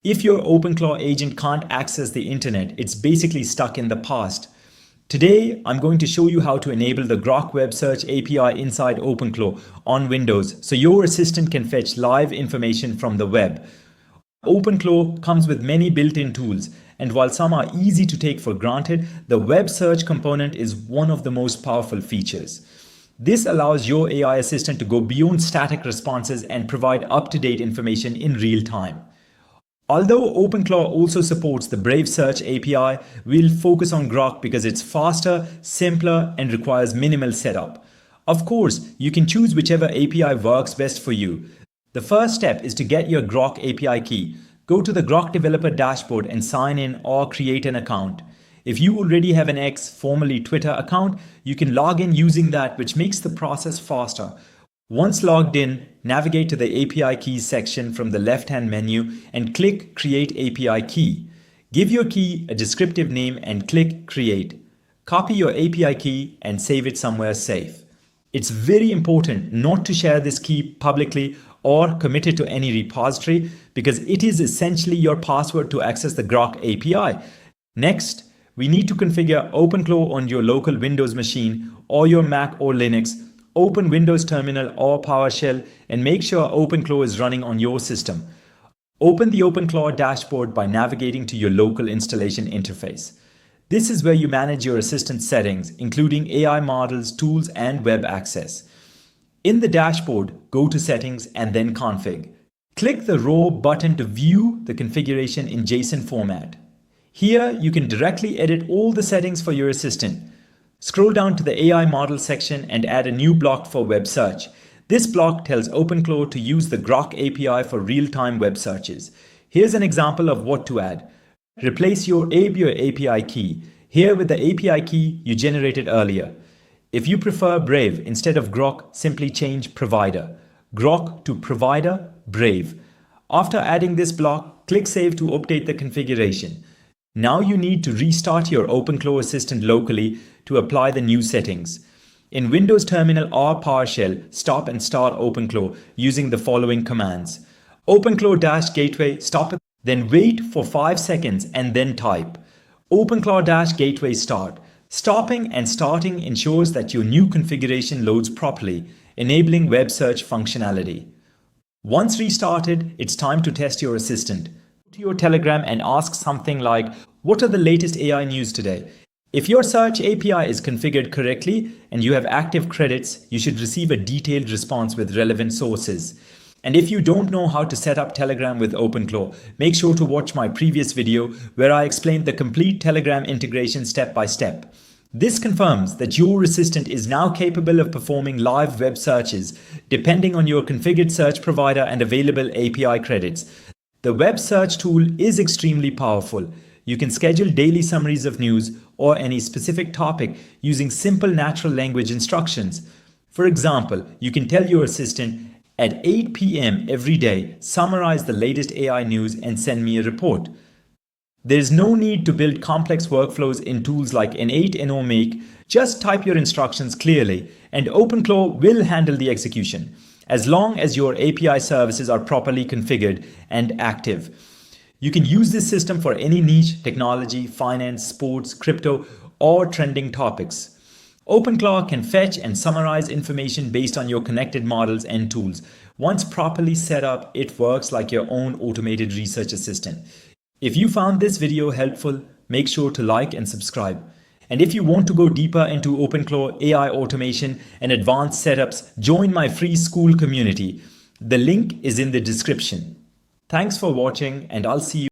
If your OpenClaw agent can't access the internet, it's basically stuck in the past. Today, I'm going to show you how to enable the Grok Web Search API inside OpenClaw on Windows so your assistant can fetch live information from the web. OpenClaw comes with many built-in tools, and while some are easy to take for granted, the web search component is one of the most powerful features. This allows your AI assistant to go beyond static responses and provide up-to-date information in real time. Although OpenClaw also supports the Brave Search API, we'll focus on Grok because it's faster, simpler, and requires minimal setup. Of course, you can choose whichever API works best for you. The first step is to get your Grok API key. Go to the Grok developer dashboard and sign in or create an account. If you already have an X, formerly Twitter account, you can log in using that, which makes the process faster. Once logged in, navigate to the API Keys section from the left-hand menu and click Create API Key. Give your key a descriptive name and click Create. Copy your API key and save it somewhere safe. It's very important not to share this key publicly or commit it to any repository because it is essentially your password to access the Grok API. Next, we need to configure OpenClaw on your local Windows machine or your Mac or Linux. Open Windows Terminal or PowerShell and make sure OpenClaw is running on your system. Open the OpenClaw dashboard by navigating to your local installation interface. This is where you manage your assistant settings, including AI models, tools, and web access. In the dashboard, go to Settings and then Config. Click the Raw button to view the configuration in JSON format. Here, you can directly edit all the settings for your assistant. Scroll down to the AI model section and add a new block for web search. This block tells OpenClaw to use the Grok API for real-time web searches. Here's an example of what to add. Replace your API key here with the API key you generated earlier. If you prefer Brave instead of Grok, simply change provider. Grok to provider, Brave. After adding this block, click Save to update the configuration. Now you need to restart your OpenClaw assistant locally to apply the new settings. In Windows Terminal or PowerShell, stop and start OpenClaw using the following commands. OpenClaw-gateway, stop it, then wait for 5 seconds and then type. OpenClaw-gateway start. Stopping and starting ensures that your new configuration loads properly, enabling web search functionality. Once restarted, it's time to test your assistant. Go to your Telegram and ask something like, what are the latest AI news today? If your search API is configured correctly and you have active credits, you should receive a detailed response with relevant sources. And if you don't know how to set up Telegram with OpenClaw, make sure to watch my previous video where I explained the complete Telegram integration step by step. This confirms that your assistant is now capable of performing live web searches depending on your configured search provider and available API credits. The web search tool is extremely powerful. You can schedule daily summaries of news or any specific topic using simple natural language instructions. For example, you can tell your assistant, at 8 p.m. every day, summarize the latest AI news and send me a report. There is no need to build complex workflows in tools like N8 and OMake. Just type your instructions clearly and OpenClaw will handle the execution, as long as your API services are properly configured and active. You can use this system for any niche, technology, finance, sports, crypto, or trending topics. OpenClaw can fetch and summarize information based on your connected models and tools. Once properly set up, it works like your own automated research assistant. If you found this video helpful, make sure to like and subscribe. And if you want to go deeper into OpenClaw, AI automation, and advanced setups, join my free school community. The link is in the description. Thanks for watching, and I'll see you